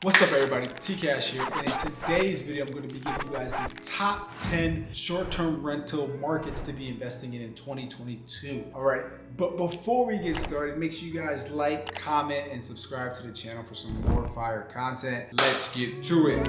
What's up everybody, T-Cash here, and in today's video I'm going to be giving you guys the top 10 short-term rental markets to be investing in 2022. Alright, but before we get started, make sure you guys like, comment, and subscribe to the channel for some more fire content. Let's get to it.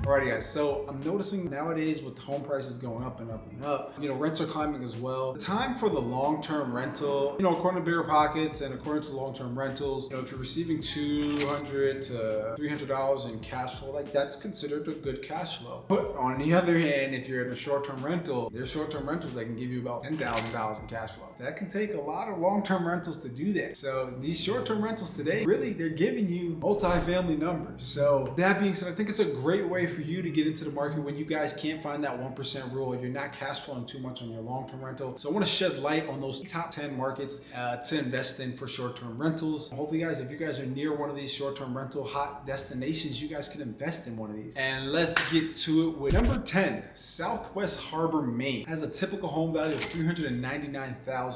Alrighty guys, so I'm noticing nowadays with home prices going up and up and up, rents are climbing as well. The time for the long-term rental, according to Bigger Pockets and according to long-term rentals, if you're receiving $200 to $300 in cash flow, like that's considered a good cash flow. But on the other hand, if you're in a short-term rental, there's short-term rentals that can give you about $10,000 in cash flow. That can take a lot of long-term rentals to do that. So these short-term rentals today, really, they're giving you multi-family numbers. So that being said, I think it's a great way for you to get into the market when you guys can't find that 1% rule, if you're not cash flowing too much on your long-term rental. So I want to shed light on those top 10 markets to invest in for short-term rentals. Hopefully guys, if you guys are near one of these short-term rental hot destinations, you guys can invest in one of these. And let's get to it with number 10, Southwest Harbor, Maine. It has a typical home value of $399,000.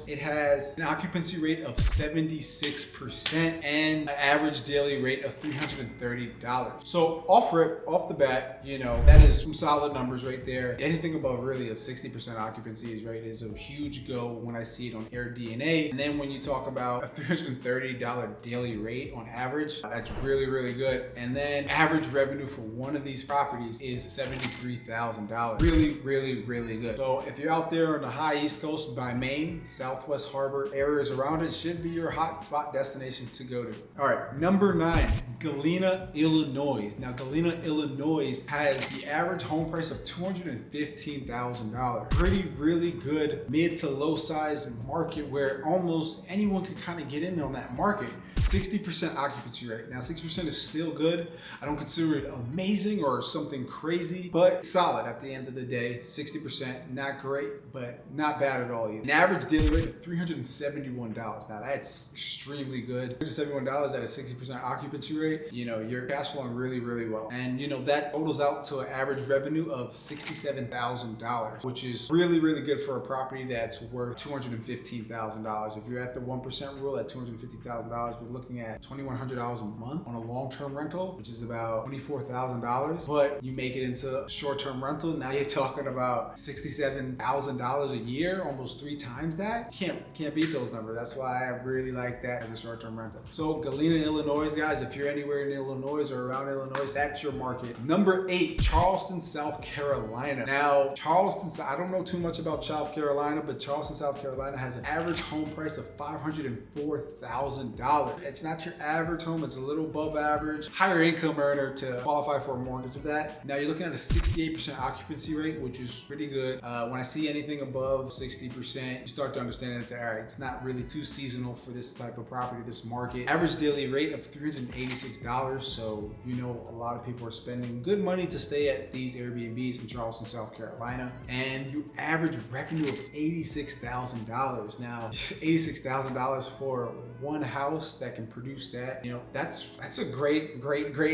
It has an occupancy rate of 76% and an average daily rate of $330. So off the bat, that is some solid numbers right there. Anything above really a 60% occupancy rate is a huge go when I see it on Airbnb. And then when you talk about a $330 daily rate on average, that's really, really good. And then average revenue for one of these properties is $73,000. Really, really, really good. So if you're out there on the high East Coast by Maine, Southwest Harbor, areas around it should be your hot spot destination to go to. All right, number 9, Galena, Illinois. Now, Galena, Illinois has the average home price of $215,000. Really good mid to low size market where almost anyone can kind of get in on that market. 60% occupancy rate. Now 60% is still good. I don't consider it amazing or something crazy, but solid at the end of the day. 60%, not great, but not bad at all either. An average daily rate of $371. Now that's extremely good. $371 at a 60% occupancy rate, you're cash flowing really, really well. And that totals out to an average revenue of $67,000, which is really, really good for a property that's worth $215,000. If you're at the 1% rule at $250,000, we're looking at $2,100 a month on a long-term rental, which is about $24,000. But you make it into a short-term rental, now you're talking about $67,000 a year, almost 3 times that. Can't beat those numbers. That's why I really like that as a short-term rental. So Galena, Illinois, guys, if you're anywhere in Illinois or around Illinois, that's your market. Number 8, Charleston, South Carolina. Now, Charleston, I don't know too much about South Carolina, but Charleston, South Carolina has an average home price of $504,000. It's not your average home, it's a little above average. Higher income earner to qualify for a mortgage of that. Now you're looking at a 68% occupancy rate, which is pretty good. When I see anything above 60%, you start to understand that, all right, it's not really too seasonal for this type of property, this market. Average daily rate of $386. So, a lot of people are spending good money to stay at these Airbnbs in Charleston, South Carolina. And you average revenue of $86,000. Now, $86,000 for one house that can produce that, that's a great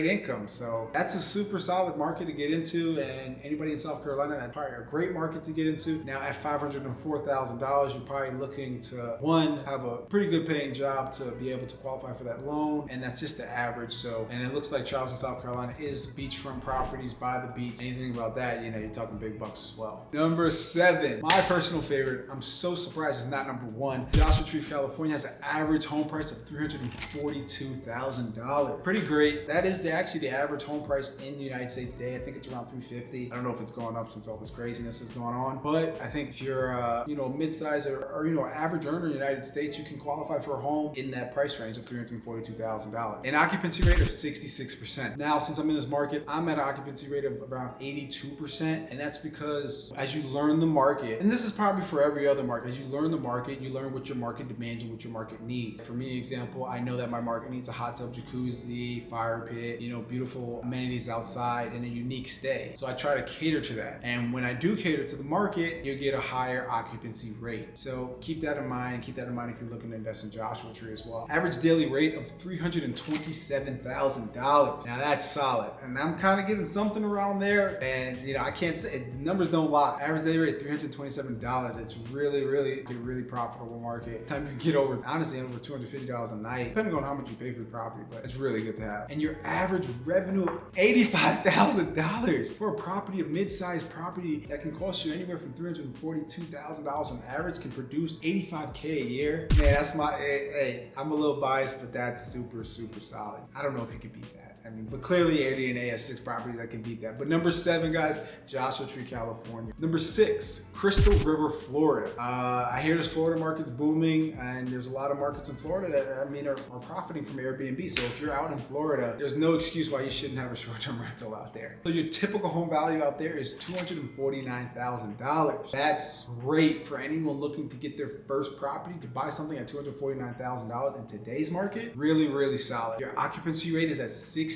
income. So that's a super solid market to get into, and anybody in South Carolina, that's probably a great market to get into. Now at $504,000, you're probably looking to, one, have a pretty good paying job to be able to qualify for that loan, and that's just the average. So, and it looks like Charleston, South Carolina is beachfront properties by the beach. Anything about that, you're talking big bucks as well. Number 7, my personal favorite, I'm so surprised it's not number 1. Joshua Tree, California has an average home price of $342,000. Pretty great. That is actually the average home price in the United States today. I think it's around $350,000. I don't know if it's going up since all this craziness is going on, but I think if you're a mid-size or average earner in the United States, you can qualify for a home in that price range of $342,000. An occupancy rate of 66%. Now, since I'm in this market, I'm at an occupancy rate of around 82%, and that's because as you learn the market, and this is probably for every other market, as you learn the market, you learn what your market demands and what your market needs. For me, example, I know that my market needs a hot tub, jacuzzi, fire pit, beautiful amenities outside, and a unique stay. So I try to cater to that. And when I do cater to the market, you get a higher occupancy rate. So keep that in mind, and keep that in mind if you're looking to invest in Joshua Tree as well. Average daily rate of $327,000. Now that's solid. and I'm kind of getting something around there. And you know, I can't say the numbers don't lie. Average daily rate $327. It's really a really profitable market. Time you can get over, honestly, over $250 a night, depending on how much you pay for the property, but it's really good to have. And your average revenue of $85,000 for a property, a mid-sized property that can cost you anywhere from $342,000 on average, can produce $85K a year. Man, that's my, hey, I'm a little biased, but that's super solid. I don't know if you could beat that. I mean, but clearly Airbnb has 6 properties that can beat that. But number 7, guys, Joshua Tree, California. Number 6, Crystal River, Florida. I hear this Florida market's booming, and there's a lot of markets in Florida that, I mean, are profiting from Airbnb. So if you're out in Florida, there's no excuse why you shouldn't have a short-term rental out there. So your typical home value out there is $249,000. That's great for anyone looking to get their first property. To buy something at $249,000 in today's market, really solid. Your occupancy rate is at 69%.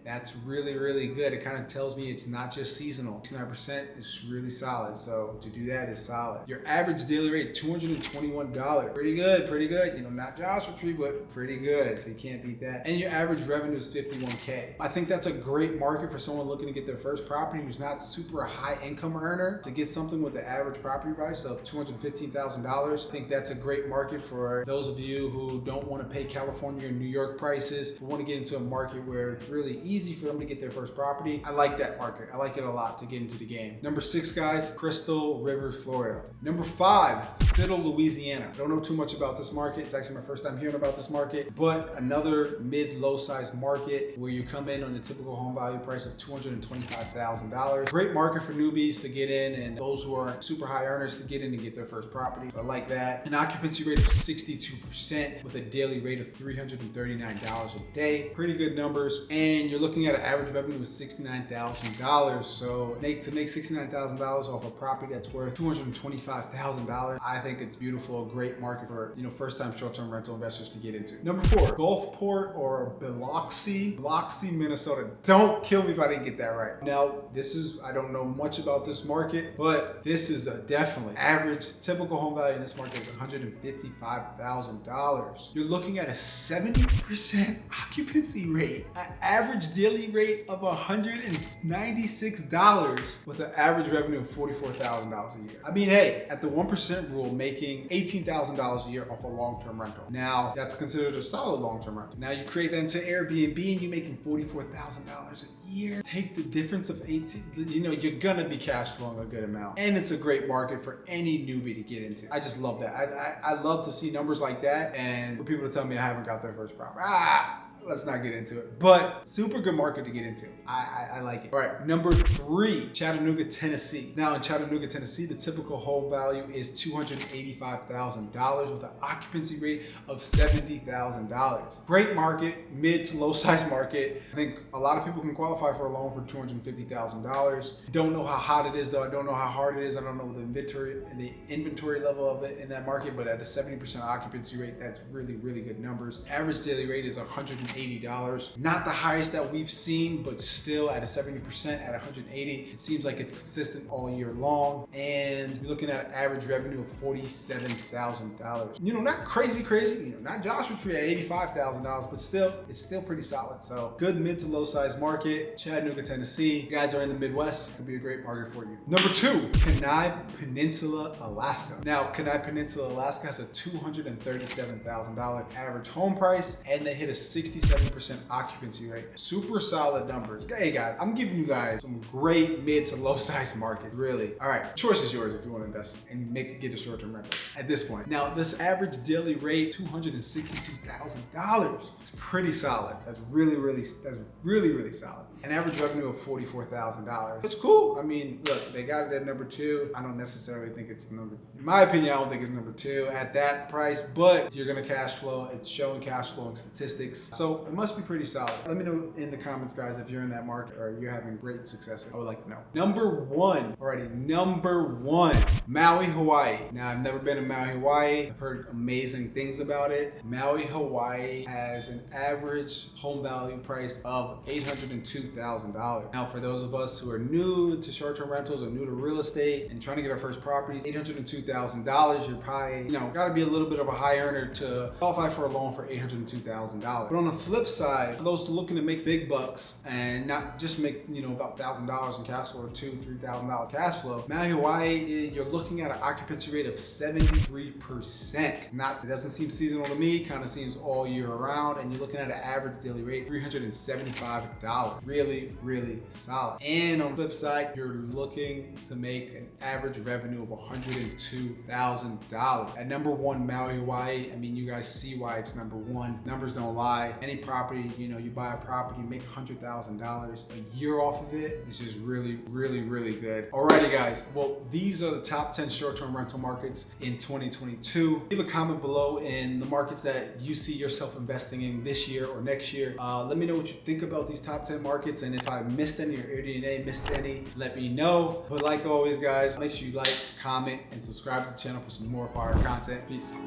That's really good. It kind of tells me it's not just seasonal. 69% is really solid. So to do that is solid. Your average daily rate, $221. Pretty good. You know, not Joshua Tree, but pretty good. So you can't beat that. And your average revenue is $51K. I think that's a great market for someone looking to get their first property who's not super high income earner to get something with the average property price of $215,000. I think that's a great market for those of you who don't want to pay California or New York prices, who want to get into a market where it's really easy for them to get their first property. I like that market. I like it a lot to get into the game. Number 6, guys, Crystal River, Florida. Number 5, Cittal, Louisiana. I don't know too much about this market. It's actually my first time hearing about this market, but another mid-low size market where you come in on the typical home value price of $225,000. Great market for newbies to get in and those who are super high earners to get in and get their first property. I like that. An occupancy rate of 62% with a daily rate of $339 a day. Pretty good numbers. And you're looking at an average revenue of $69,000. So to make $69,000 off a property that's worth $225,000, I think it's beautiful. A great market for, you know, first-time short-term rental investors to get into. Number 4, Gulfport or Biloxi, Minnesota. Don't kill me if I didn't get that right. Now, this is, I don't know much about this market, but this is a definitely average typical home value in this market is $155,000. You're looking at a 70% occupancy rate, an average daily rate of $196 with an average revenue of $44,000 a year. I mean, hey, at the 1% rule, making $18,000 a year off a long-term rental. Now, that's considered a solid long-term rental. Now, you create that into Airbnb and you're making $44,000 a year. Take the difference of 18, you know, you're gonna be cash flowing a good amount. And it's a great market for any newbie to get into. I just love that. I love to see numbers like that and for people to tell me I haven't got their first property. Let's not get into it, but super good market to get into. I like it. All right, number 3, Chattanooga, Tennessee. Now in Chattanooga, Tennessee, the typical home value is $285,000 with an occupancy rate of $70,000. Great market, mid to low size market. I think a lot of people can qualify for a loan for $250,000. Don't know how hot it is though. I don't know how hard it is. I don't know the inventory level of it in that market, but at a 70% occupancy rate, that's really good numbers. Average daily rate is $180. Not the highest that we've seen, but still at a 70% at 180. It seems like it's consistent all year long. And you're looking at an average revenue of $47,000. You know, not crazy, you know, not Joshua Tree at $85,000, but still, it's still pretty solid. So good mid to low size market, Chattanooga, Tennessee. You guys are in the Midwest, it could be a great market for you. Number 2, Kenai Peninsula, Alaska. Now, Kenai Peninsula, Alaska has a $237,000 average home price, and they hit a 67% occupancy rate. Super solid numbers. Hey guys, I'm giving you guys some great mid to low size markets, really. All right, choice is yours if you want to invest and get a short-term rental at this point. Now, this average daily rate, $262,000. It's pretty solid. That's really solid. An average revenue of $44,000. It's cool. I mean, look, they got it at number 2. I don't necessarily think it's number, in my opinion, I don't think it's number 2 at that price, but you're gonna cash flow. It's showing cash flowing statistics. So it must be pretty solid. Let me know in the comments, guys, if you're in that market or you're having great success. I would like to know. Number 1, Maui, Hawaii. Now, I've never been to Maui, Hawaii. I've heard amazing things about it. Maui, Hawaii has an average home value price of $802,000. $802,000. Now, for those of us who are new to short-term rentals or new to real estate and trying to get our first properties, $802,000, you're probably, gotta be a little bit of a high earner to qualify for a loan for $802,000. But on the flip side, for those looking to make big bucks and not just make, about $1,000 in cash flow or $2,000, $3,000 cash flow, Maui Hawaii, you're looking at an occupancy rate of 73%. It doesn't seem seasonal to me, kind of seems all year around, and you're looking at an average daily rate, $375. Really, really solid. And on the flip side, you're looking to make an average revenue of $102,000. At number one, Maui Hawaii, you guys see why it's number one. Numbers don't lie. Any property, you buy a property, you make $100,000 a year off of it. It's just really, really, really good. Alrighty guys, well, these are the top 10 short-term rental markets in 2022. Leave a comment below in the markets that you see yourself investing in this year or next year. Let me know what you think about these top 10 markets, and if I missed any or Airbnb missed any, let me know. But like always guys, make sure you like, comment, and subscribe to the channel for some more fire content. Peace.